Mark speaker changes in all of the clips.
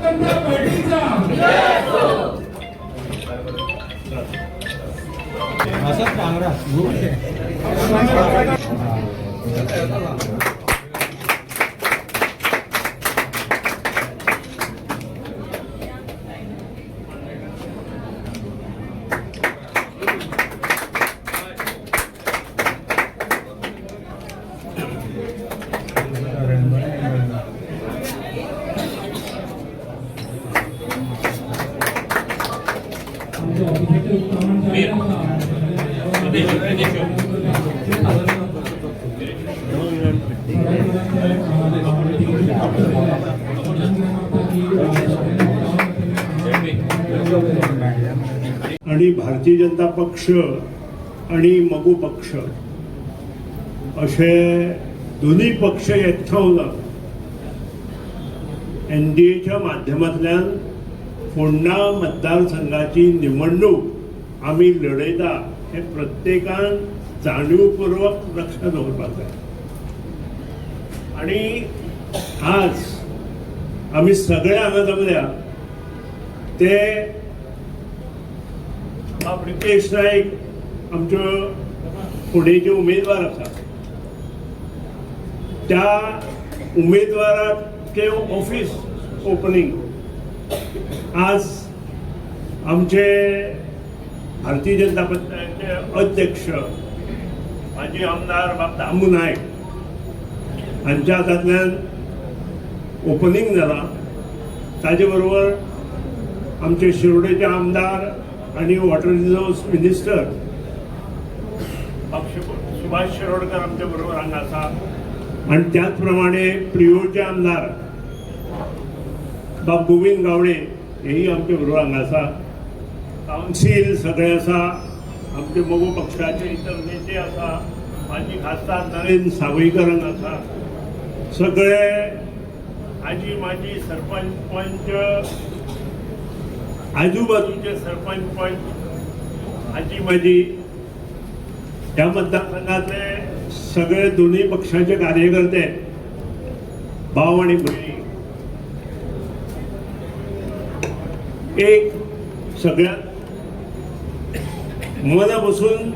Speaker 1: जनता पार्टीचा
Speaker 2: आणि भारतीय जनता पक्ष आणि मगू पक्ष असे दोन्ही पक्ष एकठांवन NDAच्या माध्यमांतल्यान फोंडा मतदारसंघाची निवडणूक आम्ही लढयता हे प्रत्येकान जाणीवपूर्वक लक्षात दवरपाक जाय. आणि आज आम्ही सगळे हांगा जमल्या ते रितेश नाईक आमच्यो फुडेचे उमेदवार आसा त्या उमेदवाराचे ऑफिस ओपनिंग आज आमचे भारतीय जनता पक्षाचे अध्यक्ष माजी आमदार बाब दामू नायक हांच्या हातांतल्यान ओपनिंग जाला. ताजे बरोबर आमचे शिरोडेचे आमदार आणि water resource minister Subhash Shirodkar आमच्या बरोबर हांगा आसा. आणि त्याच प्रमाणे प्रियोचे आमदार बाब गोविंद गावडे हेही आमच्या बरोबर हांगा आसा. काउन्सिल सगळे आसा. आमचे मगू पक्षाचे इतर नेते आसा. माजी खासदार नरेंद्र सावयकर हांगा आसा. सगळे आजी माजी सरपंच पंच आजूबाजूचे सरपंच पंच आजी माजी ह्या मतदारसंघातले सगळे दोन्ही पक्षाचे कार्यकर्ते भाव आणि भयणी एक सगळ्यात मना बसून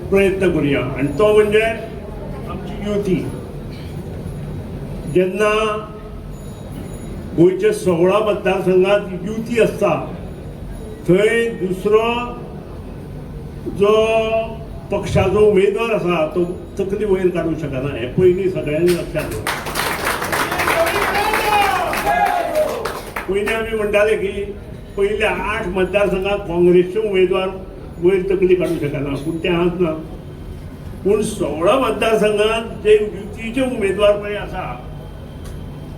Speaker 2: प्रयत्न करूया. आणि तो म्हणजे आमची युती. जेन्ना गोयच्या 16 मतदारसंघात युती असता थंय दुसरो जो पक्षाचो उमेदवार आसा तो तकली वयर काडूंक शकना. हे पयलीं सगळ्यांनी लक्षात दवरप. पयलीं आमी म्हणटाले की पयल्या 8 मतदारसंघात काँग्रेसचे उमेदवार वयर तकली काडूंक शकना. पूण तें आज ना. पूण 16 मतदारसंघात जे युतीचे उमेदवार पळय आसा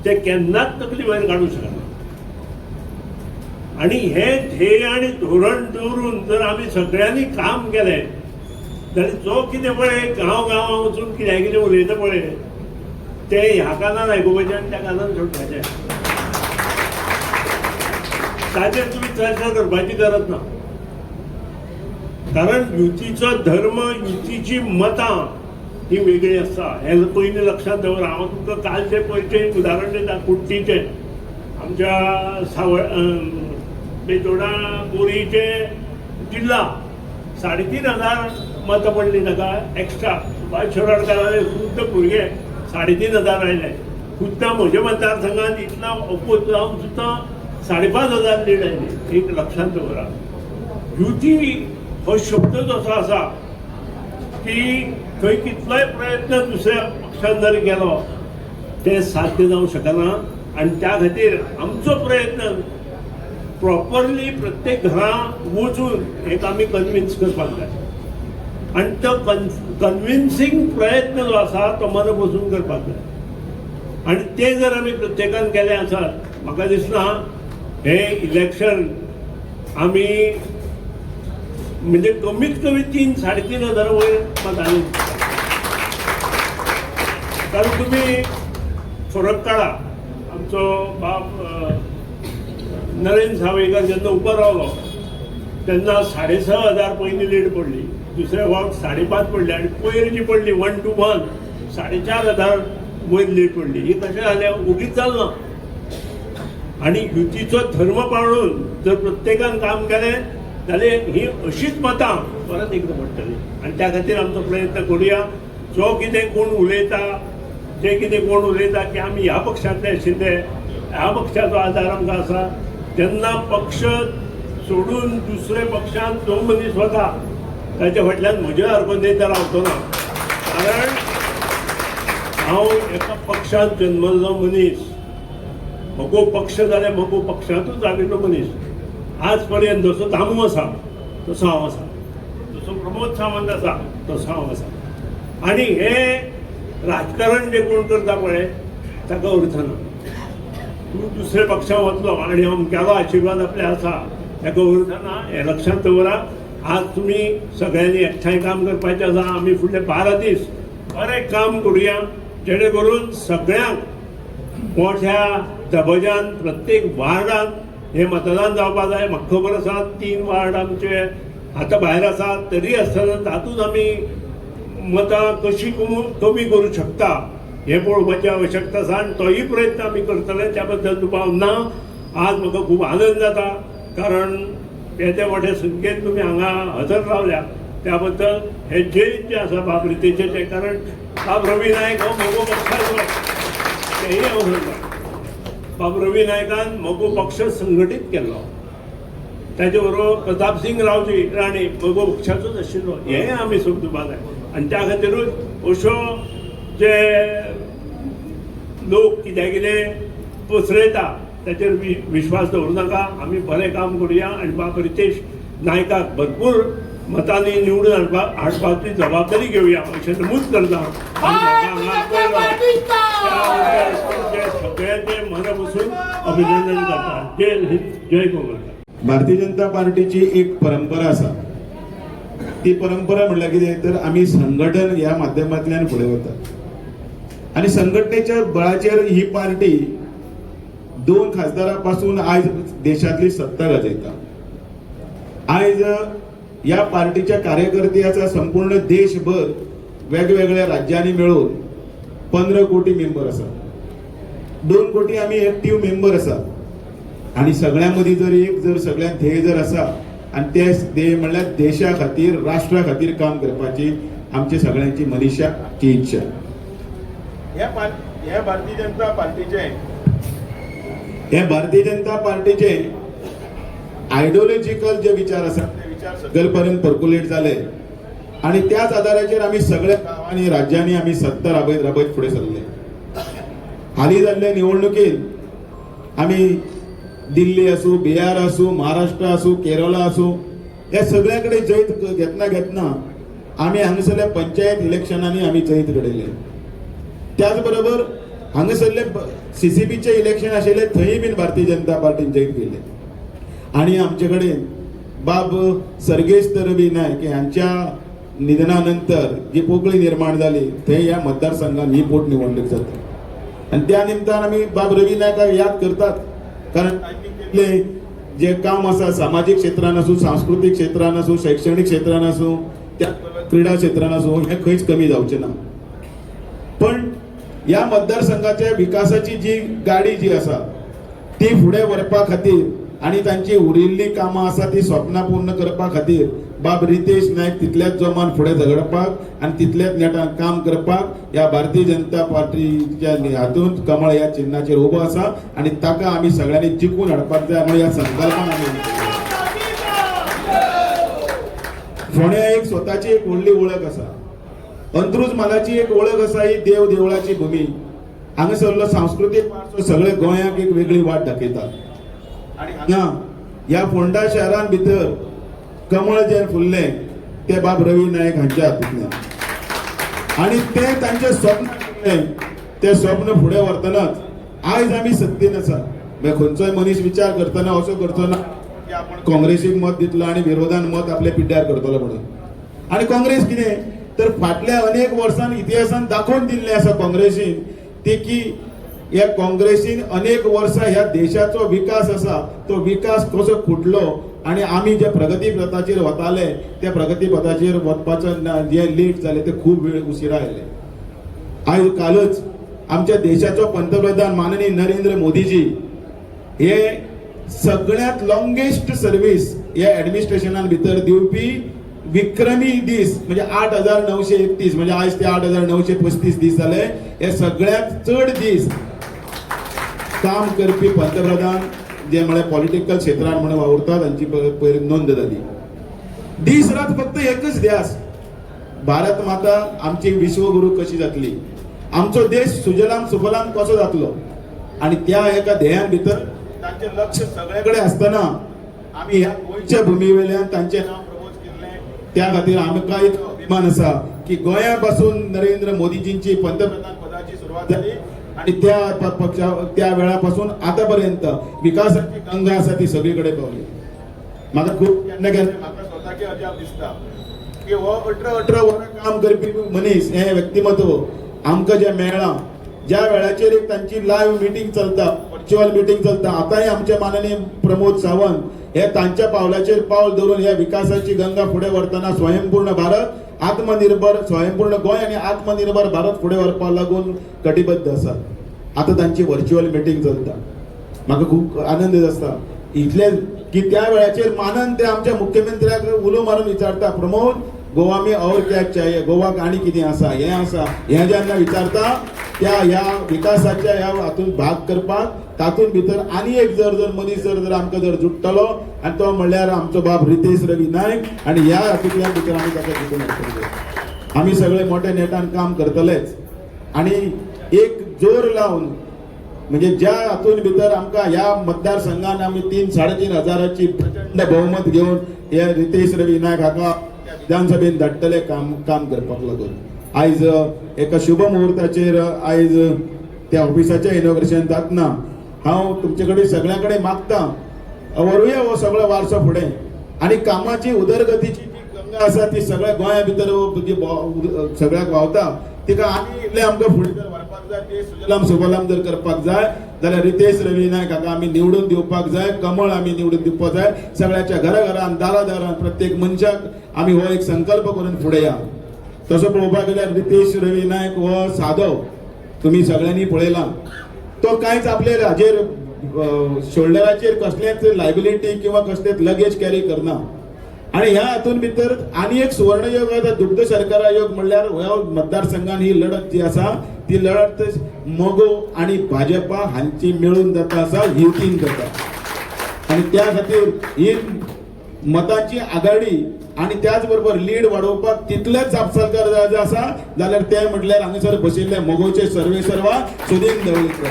Speaker 2: ते केन्नाच तकली वयर काडूंक शकना. आणि हे ध्येय आणि धोरण दवरून जर आमी सगळ्यांनी काम केलें जाल्यार जो कितें पळय गांव गांवां वचून कितें उलयता पळय ते ह्या कानान आयकुपाचें आणि त्या कानान सोडपाचें. ताचेर तुमी चर्चा करपाची गरज ना. कारण युतीचो धर्म युतीची मतां ही वेगळी आसता. हे पयलीं लक्षात दवर. हांव तुमकां कालचे पयचे उदाहरण दिता. कुट्टीचे आमच्या बेतोडा बोरीचे जिल्ला 3,500 मतां पडली ताका एक्स्ट्रा. सुभाष शिरोडकराचे खुद्द भुरगे 3,500 आयले. खुद्द म्हज्या मतदारसंघात इतला अपोज जावन सुद्दां 5,500 लीड आयली. एक लक्षात दवरा. युती हो शब्द जसो आसा की थंय कितलोय प्रयत्न दुसऱ्या पक्षान जरी केलो ते साध्य जावंक शकना. आणि त्या खातीर आमचो प्रयत्न प्रॉपरली प्रत्येक घरां वचून एक आमी कन्विन्स करपाक जाय. आणि तो कन्विन्सिंग प्रयत्न जो आसा तो मन बसून करपाक जाय. आणि ते जर आमी प्रत्येकान केलें आसत म्हाका दिसना हे इलेक्शन आमी म्हणजे कमीत कमी 3,000-3,500 वयर मतांनी. कारण तुम्ही फरक काढा. आमचो बाब नरेंद्र सावयकर जेन्ना उबो रावलो तेन्ना 6,500 पयलीं लीड पडली. दुसऱ्या फावट 5.5 पडली. आणि पयर जी पडली 1 to 1 4,500 वयर लीड पडली. ही कशें जालें? उगीच जालें ना. आणि युतीचो धर्म पाळून जर प्रत्येकान काम केलें जाल्यार ही अशीच मतां परत एकदां पडटली आनी त्या खातीर आमचो प्रयत्न करुया. जो कितें कोण उलयता जे कितें कोण उलयता की आमी ह्या पक्षांतले आशिल्ले ह्या पक्षाचो आधार आमकां आसा, जेन्ना पक्ष सोडून दुसरे पक्षांत जो मनीस वता ताच्या फाटल्यान म्हज्या हरकत रावचो ना. कारण हांव एका पक्षांत जन्मल्लो मनीस, म्हजो पक्ष जाल्यार म्हजो पक्षांतूच जाविल्लो मनीस. आज पर्यंत जसो दामू आसा तसो हांव आसा, जसो प्रमोद सावंत आसा तसो हांव आसा. आनी हे राजकारण जे कोण करता पळय ताका अर्थ ना. तूं दुसरे पक्षांत वतलो आनी अमक्यालो आशिर्वाद आपले आसा ताका अर्थ ना. हें लक्षांत दवरा. आज तुमी सगळ्यांनी एकठांय काम करपाचें आसा. आमी फुडले 12 दीस बरें काम करुया जेणे करून सगळ्यांक मोठ्या दबाज्यान प्रत्येक वार्डांत हे मतदान जावपाक जाय. म्हाका खबर आसा 3 वार्ड आमचे आतां भायर आसात, तरी आसतना तातूंत आमी मतां कशी कमी करूं शकता हे पळोवपाची आवश्यकता आसा आनी तोही प्रयत्न आमी करतले. त्या बद्दल दुबाव ना. आज म्हाका खूब आनंद जाता कारण येदे मोठे संख्येन तुमी हांगा हजर रावल्या त्या बद्दल. हे जैत जे आसा बाब रितेशेचे, कारण बाब रवी नायक हो म्हजो पक्षाचो तेही हांव सांगता. बाब रवी नायकान म्हजो पक्ष संघटीत केल्लो, ताचे बरोबर प्रताप सिंग रावजी राणे म्हजो पक्षाचोच आशिल्लो. हें आमी समजुपाक जाय आनी त्या खातीरूच अश्यो जे लोक कितें कितें पसरयता ताचेर विश्वास दवरूं नाका. आमी बरें काम करुया आनी बाब रितेश नायकाक भरपूर मतांनी निवडून हाडपाची जबाबदारी घेवया अशें नमूद करता. सगळ्यांचे मना बसून अभिनंदन करता. जय हिंद, जय गोंगलका.
Speaker 1: भारतीय जनता पार्टीची एक परंपरा आसा. ती परंपरा म्हणल्यार कितें तर आमी संघटन ह्या माध्यमांतल्यान फुडें वतात आनी संघटनेच्या बळाचेर ही पार्टी 2 खासदारां पासून आयज देशांतली सत्ता गाजयता. आयज ह्या पार्टीच्या कार्यकर्ते आसा संपूर्ण देशभर वेगवेगळ्या राज्यांनी मेळून 15 कोटी मेंबर आसा. 2 कोटी आमी एक्टिव्ह मेंबर आसा आनी सगळ्यां मदीं जर सगळ्यांत ध्येय जर आसा आनी ते ध्येय म्हणल्यार देशा खातीर राष्ट्रा खातीर काम करपाची आमची सगळ्यांची मनीशाची इच्छा. ह्या भारतीय जनता पार्टीचे आयडियोलॉजिकल जे विचार आसात ते विचार सकलपर्यंत पर्क्युलेट जाले आनी त्याच आदाराचेर आमी सगळ्या गांवांनी राज्यांनी आमी सत्ता राबयत फुडें सरले. हालीं जाल्ले निवडणुकीत आमी दिल्ली आसूं, बिहार आसूं, महाराष्ट्र आसूं, केरला आसूं हे सगळ्या कडेन जैत घेतना आमी हांगासरल्या पंचायत इलेक्शनांनी आमी जैत घडयले. त्याच बरोबर हांगासरले CCPचे इलेक्शन आशिल्ले थंय बीन भारतीय जनता पार्टीन जैत केले. आनी आमचे कडेन बाब सर्गेश तरबी नायक हांच्या निधनानंतर जी पोकळी निर्माण जाली थंय ह्या मतदारसंघात ही पोटनिवडणूक जाता आनी त्या निमतान आमी बाब रवी नायकाक याद करतात. कारण जे काम आसा सामाजीक क्षेत्रान आसूं, सांस्कृतीक क्षेत्रान आसूं, शैक्षणिक क्षेत्रान आसूं, त्या क्रीडा क्षेत्रान आसूं हे खंयच कमी जावचें ना. पण ह्या मतदारसंघाच्या विकासाची जी गाडी जी आसा ती फुडें व्हरपा खातीर आनी तांची उरिल्ली कामां आसा ती स्वप्नां पूर्ण करपा खातीर बाब रितेश नायक तितल्याच जोमान फुडें झगडपाक आनी तितल्याच नेटान काम करपाक ह्या भारतीय जनता पार्टीच्या हातूंत कमळ ह्या चिन्हाचेर उबो आसा आनी ताका आमी सगळ्यांनी जिखून हाडपाक जाय म्हणून ह्या संकल्पान आमी फोंड्या एक स्वताची एक व्हडली वळख आसा. अंत्रुज मालाची एक वळख आसा ही देव देवळाची भूमी. हांगासरलो सांस्कृतीक वारसो सगळे गोंयाक एक वेगळी वाट दाखयता. आनी हांगा ह्या फोंडा शहरान भितर कमळ जे फुल्लें ते बाब रवी नायक हांच्या हातूंतल्यान आनी ते तांचें स्वप्न ते स्वप्न फुडें व्हरतनाच आयज आमी सत्तेन आसा. खंयचोय मनीस विचार करतना असो करचो ना की आपण काँग्रेसीक मत दितलो आनी विरोधान मत आपल्या पिड्ड्यार करतलो म्हणून. आनी काँग्रेस कितें तर फाटल्या अनेक वर्सां इतिहासान दाखोवन दिल्लें आसा काँग्रेसीन ते की ह्या काँग्रेसीन अनेक वर्सां ह्या देशाचो विकास आसा तो विकास कसो फुटलो आनी आमी जे प्रगती पथाचेर वताले त्या प्रगती पथाचेर वचपाचें जे लेट जालें ते खूब वेळ उशिरा आयले. आयज कालच आमच्या देशाचो पंतप्रधान माननीय नरेंद्र मोदीजी हे सगळ्यात लॉंगेस्ट सर्व्हिस या ऍडमिनिस्ट्रेशनान भितर दिवपी विक्रमी दीस म्हणजे 8,931 म्हणजे आज ते 8,935 दीस जाले. हे सगळ्यात चड दीस काम करपी पंतप्रधान जे म्हळ्यार पॉलिटिकल क्षेत्रांत म्हणून वावुरतात तांची पयर नोंद जाली. दीस रात फक्त एकच ध्यास, भारत माता आमची विश्वगुरू कशी जातली, आमचो देश सुजलाम सुफलाम कसो जातलो. आणि त्या एका ध्येयान भितर तांचे लक्ष सगळ्याकडे असताना आम्ही ह्या गोंयच्या भुमी वयल्यान तांचे नाव प्रपोज केल्ले. त्या खातीर आमकां एक अभिमान आसा की गोंया पासून नरेंद्र मोदीजींची पंतप्रधान पदाची सुरवात जाली आणि त्या वेळापासून आतापर्यंत विकासाची गंगा आसा ती सगळीकडे पावली. म्हाका खूप केन्ना केन्ना म्हाका स्वताची अजाप दिसता की हो 18 वरां काम करपी मनीस हे व्यक्तिमत्व आमकां जे मेळ्ळा, ज्या वेळाचेर एक तांची लायव्ह मिटींग चलता, व्हर्च्युअल मिटींग चलता, आतांय आमचे माननीय प्रमोद सावंत हे तांच्या पावलाचेर पावल धरून ह्या विकासाची गंगा फुडें व्हरतना स्वयंपूर्ण भारत, आत्मनिर्भर स्वयंपूर्ण गोंय आणि आत्मनिर्भर भारत फुडें व्हरपा लागून कटिबद्ध आसा. आता तांची व्हर्च्युअल मिटींग चलता. म्हाका खूब आनंद आसता इतले की त्या वेळाचेर मानन ते आमच्या मुख्यमंत्र्याक उलो मारून विचारता, प्रमोद गोवा में और क्या चाहिए, गोवाक आनी कितें आसा, हें आसा, हें जेन्ना विचारता त्या ह्या विकासाच्या ह्या हातून भाग करपाक तातूंत भितर आनी एक जर मनीस जर आमकां जर जुट्टलो आनी तो म्हणल्यार आमचो बाब रितेश रवी नायक आणि ह्या हातूंतल्यान भितर आमी ताका जिखून हाडटले. आमी सगळे मोठे नेटान काम करतलेच आणि एक जोर लावन म्हणजे ज्या हातून भितर आमकां ह्या मतदारसंघान आमी 3-3.5 हजाराची प्रचंड बहुमत घेवन हे रितेश रवी नायक हाका विधानसभेत धाडटले काम करपाक लागून. आयज एका शुभ मुहूर्ताचेर आयज त्या ऑफिसाचें इनॉग्रेशन जातना हांव तुमचे कडेन सगळ्यां कडेन मागता व्हरुया हो सगळो वारसो फुडें आणि कामाची उदरगतीची जी गंगा आसा ती सगळ्या गोंया भितर सगळ्याक व्हांवता तिका आनी इल्लें आमकां फुडें जर व्हरपाक जाय, ते सुजलाम सुफलाम जर करपाक जाय जाल्यार रितेश रवी नायक हाका आमी निवडून दिवपाक जाय, कमळ आमी निवडून दिवपाक जाय. सगळ्याच्या घराघरान दारादारान प्रत्येक मनशाक आमी हो एक संकल्प करून फुडें या. तसो पळोवपाक गेल्यार रितेश रवी नायक हो सादो तुमी सगळ्यांनी पळयला, तो कांयच आपले हाजेर शोल्डराचेर कसलेंच लायबिलिटी किंवा कसलेंच लगेज कॅरी करना. आणि ह्या हातून भितर आनी एक सुवर्ण योग आसा दुग्ध शर्करा योग म्हणल्यार ह्या मतदारसंघान ही लढत जी आसा ती लढत मोगो आणि भाजपा हांची मेळून जाता आसा, युतीन जाता. आणि त्या खातीर ही मतांची आघाडी आणि त्याच बरोबर लीड वाडोवपाक तितलेच जापसालकार जाय आसा जाल्यार ते म्हटल्यार हांगासर बशिल्ले मोगोचे सर्वे सर्वा सुदीन ढवळीकर.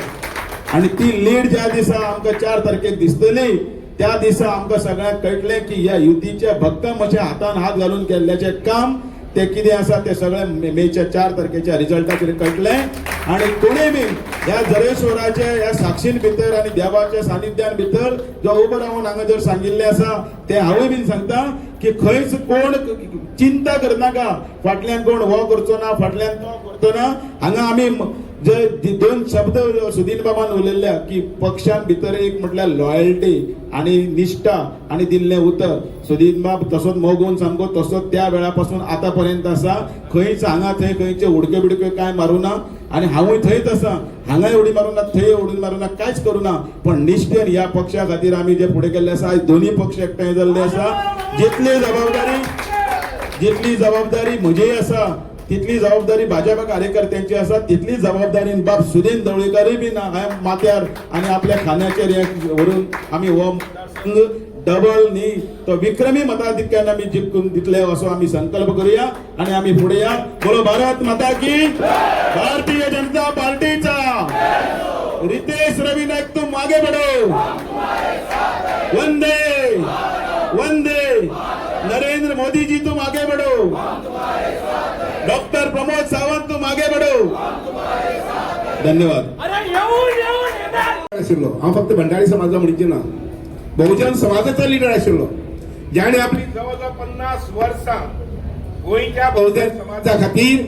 Speaker 1: आणि ती लीड ज्या दिसा आमकां 4 तारखेक दिसतली त्या दिसा आमकां सगळ्यांक कळटलें की ह्या युतीच्या भक्कम अशें हातान हात घालून केल्ल्याचें काम ते कितें आसा ते सगळें मेच्या 4 तारखेच्या रिजल्टाचेर कळटलें. आणि कोणेय बी ह्या जरेश्वराचे ह्या साक्षीन भितर आणि देवाच्या सानिध्यान भितर जो उबो रावन हांगा जर सांगिल्लें आसा ते हांवूय बीन सांगता की खंयच कोण चिंता करनाका, फाटल्यान कोण हो करचो ना, फाटल्यान तो करचो ना. हांगा आमी जे 2 शब्द सुदीन बाबान उलयल्ल्या की पक्षान भितर एक म्हटल्यार लॉयल्टी आणि निष्ठा आणि दिल्लें उतर. सुदीन बाब तसोच मोगून सामको तसोच त्या वेळापासून आतापर्यंत आसा. खंयच हांगा थंय खंयचे उडक्यो बिडक्यो काय मारूना आणि हांवूय थंयच आसा. हांगाय उडी मारूना, थंय उडी मारूना, कांयच करूना. पण निश्ठेन ह्या पक्षा खातीर आमी जे फुडें केल्ले आसा, दोन्ही पक्ष एकठांय जाल्ले आसा. जितली जबाबदारी म्हजी आसा तितली जबाबदारी भाजपा कार्यकर्त्यांची आसा, तितली जबाबदारी बाब सुदीन ढवळीकरय बी माथ्यार आणि आपल्या खांद्याचेर व्हरून आमी हो मतदारसंघ डबल न्ही तो विक्रमी मताधिक्यान आमी जिखून दितले असो आमी संकल्प करूया आणि आमी फुडें या. बोलो भारत माता की, भारतीय जनता पार्टीचा रितेश रवी नायक तुम आगे बढ़ो, वंदे वंदे नरेंद्र मोदी जी तुम आगे बढ़ो, डॉक्टर प्रमोद सावंत तुम आगे बढ़ो. धन्यवाद.
Speaker 3: हा फक्त भंडारी समाजा म्हणचे ना, बहुजन समाजाचा लिडर आशिल्लो ज्याने आपली जवळजवळ 50 वर्सां गोंयच्या बहुजन समाजा खातीर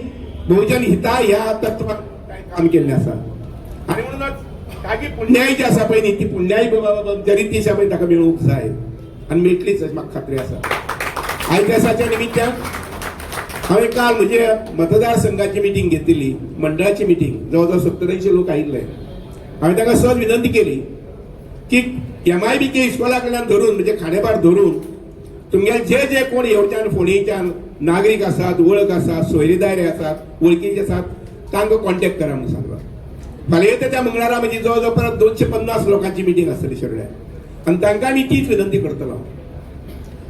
Speaker 3: बहुजन हिता ह्या तत्वान काम केल्लें आसा. आणि म्हणूनच ताची पुण्याई जी आसा पळय न्ही ती पुण्याई जरी ती पळय ताका मेळूंक जाय आणि मेळटलीच अशी म्हाका खात्री आसा. आयच्या निमित्यान हांवें काल म्हणजे मतदारसंघाची मिटींग घेतिल्ली, मंडळाची मिटींग, जवळजवळ 70-80 लोक आयिल्ले. हांवें ताका सहज विनंती केली की MIBK इस्कॉला कडल्यान धरून म्हणजे खांडेपार धरून तुमगे जे कोण येवच्यान फोंडेच्यान नागरीक आसात, वळख आसात, सोयरेदार आसात, वळखीचे आसात, तांकां कॉन्टॅक्ट करा म्हणून सांगला. फाल्यां येता त्या मंगळारा म्हणजे जवळ परत 250 लोकांची मिटींग आसतली शेवड्यात आनी तांकां आमी तीच विनंती करतलो.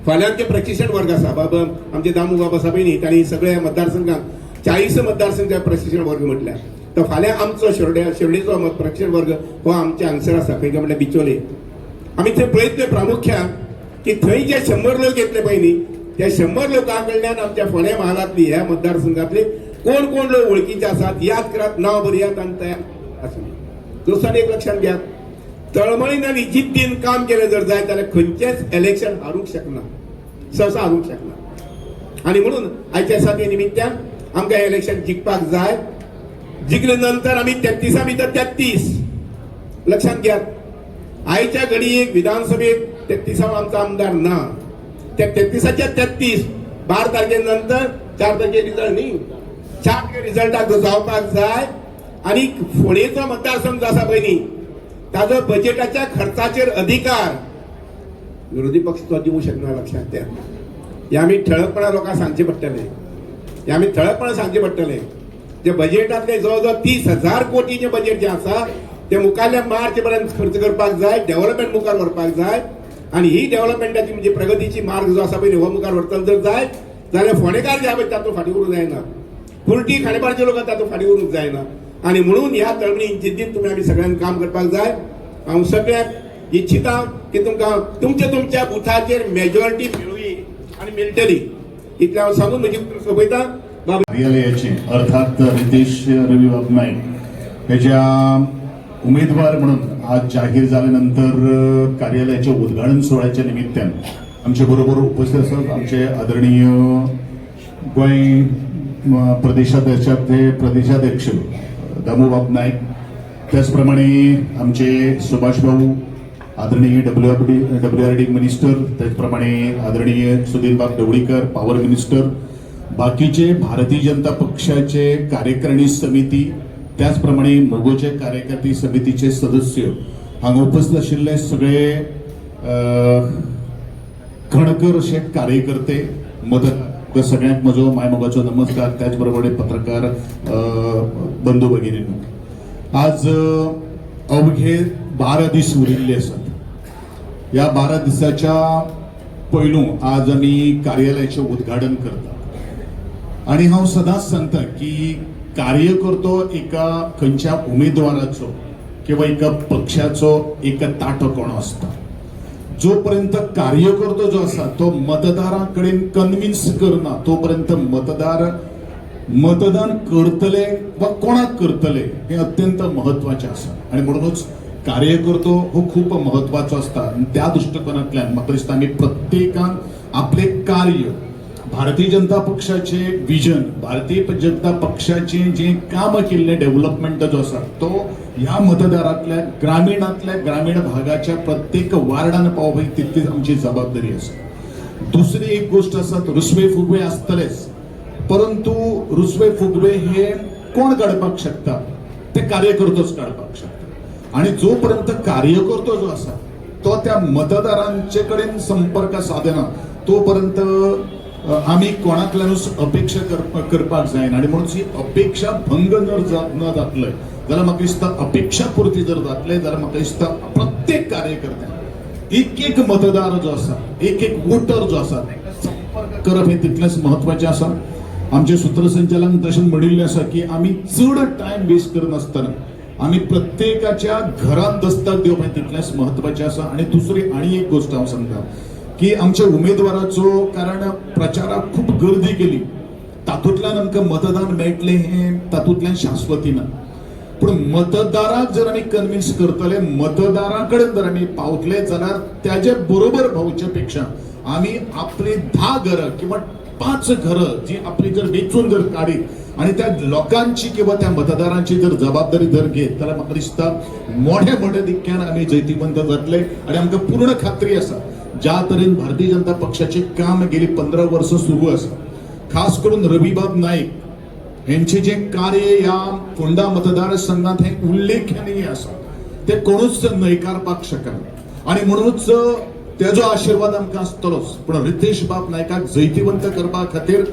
Speaker 3: फाल्यां आमचे प्रशिक्षण वर्ग आसा बाबा आमचे दामू बाबा साहेबांनी तांणी सगळ्या मतदारसंघात 40 मतदारसंघात प्रशिक्षण वर्ग म्हटल्यार तर फाल्यां आमचो शेवडेचो प्रशिक्षण वर्ग हो आमच्या हांगसर आसा खंय म्हटल्यार बिचोले. आमी थंय प्रयत्न प्रामुख्यान की थंय जे 100 लोक येतले पळय न्ही त्या 100 लोकां कडल्यान आमच्या फोंडे महालांतली ह्या मतदारसंघातले कोण कोण लोक वळखीचे आसात याद करात, नांव बरयात आनी तयार आसली. दुसऱ्यान एक लक्षात घेयात, तळमळीन आनी जिद्दीन काम केलें जर जाय जाल्यार खंयचेच इलेक्शन हारूंक शकना, सहसा हारूंक शकना. आनी म्हणून आयच्या दिसा निमित्यान आमकां इलेक्शन जिखपाक जाय. जिखले नंतर आमी 33 भितर 33 लक्षात घेयात. आयच्या घडयेक विधानसभेक 33 आमचो आमदार ना. त्या 33च्या 33 12 तारखे नंतर 4 तारखे रिजल्ट न्ही 4 तारखे रिजल्टाक जावपाक जाय. आनी फोंडेचो मतदारसंघ जो आसा पळय न्ही ताजो बजेटाच्या खर्चाचेर अधिकार विरोधी पक्ष तो दिवंक शकना. लक्षात घ्या. हे आमी ठळकपणा लोकांक सांगचे पडटले. हे आमी ठळकपणा सांगचे पडटले. जे बजेटातले जवळ 30,000 कोटीचे बजेट जे आसा ते मुखारल्या मार्च पर्यंत खर्च करपाक जाय, डेव्हलपमेंट मुखार व्हरपाक जाय. आणि ही डेव्हलपमेंटाची म्हणजे प्रगतीची मार्ग जो आसा पळय हो मुखार व्हरतलो जर जाय जाल्यार फोंडेकार जे आहा पळय तातूंत फाटीं उरूंक जायना. कुर्टी खांडेपारचे लोक तातूंत फाटीं उरूंक जायना. आणि म्हणून ह्या तळमळीन जिद्दीन तुमी आमी सगळ्यांनी काम करपाक जाय. हांव सगळ्यांक इच्छिता की तुमकां तुमच्या बुथाचेर मेजॉरिटी मेळ्ळी आणि मेळटली इतलें हांव सांगून म्हजी उतर सोंपयता.
Speaker 4: कार्यालयाचे अर्थात रितेश रविबाब नाईक याच्या उमेदवार म्हणून आज जाहीर झाल्यानंतर कार्यालयाच्या उद्घाटन सोहळ्याच्या निमित्तान आमच्या बरोबर उपस्थित असतात आमचे आदरणीय गोंय प्रदेशाध्यक्ष दामूबाब नाईक, त्याचप्रमाणे आमचे सुभाष भाऊ आदरणीय WRD मिनिस्टर, त्याचप्रमाणे आदरणीय सुधीरबाब ढवळीकर पॉवर मिनिस्टर, बाकीचे भारतीय जनता पक्षाचे कार्यकारिणी समिती, त्याचप्रमाणे मोगोचे कार्यकारी समितीचे सदस्य हांगा उपस्थित आशिल्ले सगळे खणकर असे कार्यकर्ते मदत सगळ्यांक म्हजो मायमोगाचो नमस्कार. त्याचबरोबर पत्रकार बंधू भगिनींनो, आज अवघे 12 दीस उरिल्ले आसात. ह्या 12 दिसाच्या पयलू आज आमी कार्यालयाचें उद्घाटन करता. आणि हांव सदांच सांगता की कार्यकर्तो एका खंयच्या उमेदवाराचो किंवा एका पक्षाचो एक ताटो कोणो आसता. जोपर्यंत कार्यकर्तो जो आसा तो मतदारां कन्विन्स करना तोपर्यंत मतदान करतले वा कोणाक करतले हे अत्यंत महत्वाचे आसा. आणि म्हणूनच कार्यकर्तो हो खूप महत्वाचो आसता. त्या दृष्टिकोनांतल्यान म्हाका दिसता आमी प्रत्येकान आपले कार्य भारतीय जनता पक्षाचे विजन, भारतीय जनता पक्षाचे जे काम केल्ले डेव्हलपमेंट जो आसा तो ह्या मतदारांतल्या ग्रामीण भागाच्या प्रत्येक वार्डान पावोवप तितकीच आमची जबाबदारी आसा. दुसरी एक गोष्ट आसा, रुसवे फुगवे आसतलेच, परंतु रुसवे फुगवे हे कोण काडपाक शकता? ते कार्यकर्तोच काडपाक शकता. आणि जोपर्यंत कार्यकर्तो जो आसा तो त्या मतदारांचे कडेन संपर्क साधना तोपर्यंत आम्ही कोणाकडल्यानूच अपेक्षा करपाक जायना. आणि म्हणून ही अपेक्षा भंग न जातले जाल्यार म्हाका दिसता अपेक्षा पुरती जर जातले जाल्यार म्हाका दिसता प्रत्येक कार्यकर्त्याक एक मतदार जो आसा, एक वोटर जो आसा संपर्क करप हे तितलेंच महत्वाचें आसा. आमचे सूत्रसंचालन तशें म्हणिल्लें आसा की आमी चड टायम वेस्ट करनासतना आमी प्रत्येकाच्या घरांत दस्तक दिवप हे तितलेंच महत्वाचें आसा. आणि दुसरी आनी एक गोष्ट हांव सांगता की आमच्या उमेदवाराचो कारण प्रचाराक खूप गर्दी केली तातूंतल्यान आमकां मतदान मेळटलें हे तातूंतल्यान शाश्वती ना. पूण मतदाराक जर आमी कन्विन्स करतले, मतदारां कडेन जर आमी पावतले जाल्यार त्याचे बरोबर भोंवचे पेक्षा आमी आपली 10 घरां किंवा 5 घरां जी आपली जर वेचून जर काडीत आणि त्या लोकांची किंवा त्या मतदारांची जर जबाबदारी जर घेत जाल्यार म्हाका दिसता मोठ्या दिक्क्यान आमी जैतिवंत जातले. आणि आमकां पूर्ण खात्री आसा ज्या तरेन भारतीय जनता पक्षाचे काम गेली 15 वर्ष सुरू आसा, खास करून रविबाब नाईक यांचे जे कार्य या फोंडा मतदारसंघात हे उल्लेखनीय आसा. ते कोणूच न्हयकारपाक शकना आणि म्हणूनच तेजो आशीर्वाद आमकां आसतलोच. पण रितेश बाब नायकाक जैतिवंत करपा खातीर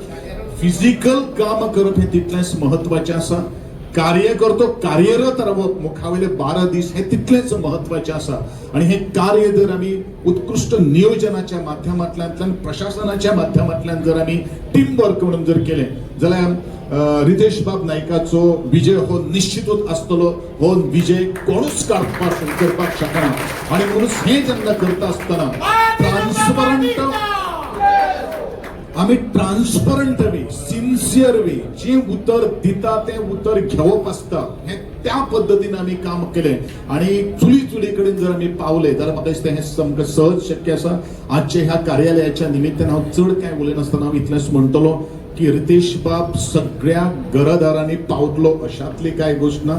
Speaker 4: फिजिकल काम करप हे तितलेंच महत्वाचें आसा. कार्यकर्तो कार्यरत रावप मुखावेले 12 दीस हे तितलेच महत्वाचे आसा. आणि हे कार्य जर आम्ही उत्कृष्ट नियोजनाच्या माध्यमांतल्यान प्रशासनाच्या माध्यमांतल्यान जर आम्ही टीम वर्क म्हणून जर केले जाल्यार रितेश बाब नायकाचो विजय हो निश्चितूच आसतलो. हो विजय कोणूच करपाक शकना. आणि म्हणून हे जेन्ना करता आसतना आम्ही ट्रान्सपरंट वे सिन्सियर वे जे उतर दिता ते उतर घेवप आसता हे त्या पद्धतीने आम्ही काम केले आणि चुली कडेन जर आम्ही पावले जाल्यार म्हाका दिसता हे सामकें सहज शक्य आसा. आजच्या ह्या कार्यालयाच्या निमित्तान हांव चड काय उलयनासतना हांव इतलेंच म्हणटलो की रितेश बाब सगळ्या घरदारांनी पावतलो अशातली काय गोष्ट ना.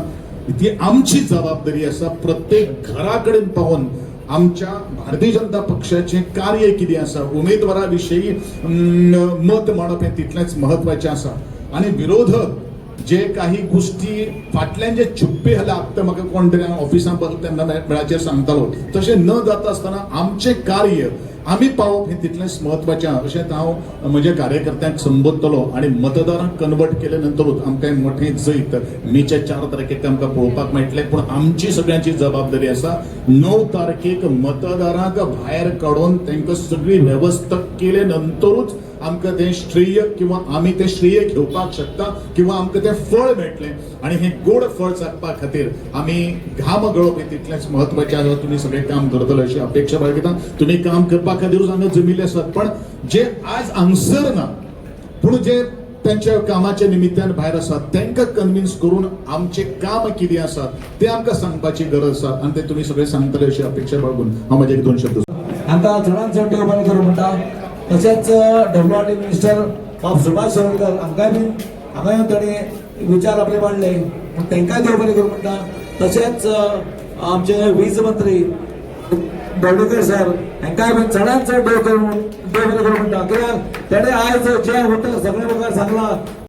Speaker 4: ती आमची जबाबदारी आसा. प्रत्येक घरा कडेन पावून आमच्या भारतीय जनता पक्षाचे कार्य किती आसा उमेदवाराविषयी मत मांडप हे तितलेच महत्वाचे आसा. आणि विरोधक जे काही गोष्टी फाटल्यान जे छुप्पे हल्ला आता म्हाका कोण तरी ऑफिसांत बसलो तेन्ना वेळाचेर सांगतालो तशें न जाता आसतना आमचे कार्य आम्ही पावप हे तितलेंच महत्वाचें अशें हांव म्हज्या कार्यकर्त्यांक संबोधतलो. आणि मतदारांक कन्वर्ट केले नंतरूच आमकां मोठें जैत मेच्या 4 तारखेक आमकां पळोवपाक मेळटलें. पूण आमची सगळ्यांची जबाबदारी आसा 9 तारखेक मतदारांक भायर काडून तांकां सगळी वेवस्था केले नंतरूच आमकां तें श्रेय किंवा आमी तें श्रेय घेवपाक शकता किंवा आमकां तें फळ मेळटलें. आणि हे गोड फळ चाखपा खातीर आमी घाम गळप हे तितलेंच महत्वाचें आसा. तुमी सगळें काम करतले अशी अपेक्षा बाळगिता. तुमी काम करपा खातीरूच हांगा जमिल्ले आसात. पण जे आज हांगसर ना पूण जे त्यांच्या कामाच्या निमित्तान भायर आसात तांकां कन्विन्स करून आमचे काम कितें आसा ते आमकां सांगपाची गरज आसा. आणि ते तुमी सगळे सांगतले अशी अपेक्षा बाळगून हांव म्हजे 2 शब्द
Speaker 5: आमकां चडांत चड देव बरें करूं म्हणटा. तशेंच WRD मिनिस्टर बाब सुभाष शिरोडकर हांकांय बीन हांगा येवन ताणें विचार आपले मांडले तांकांय देव बरें करूं म्हणटा. तशेंच आमचे वीज मंत्री दौडकर सर हांकांय बीन चडांत चड देव बरें करूं म्हणटा. कित्याक तेणे आयज जे उतर सगळे मुखार सांगला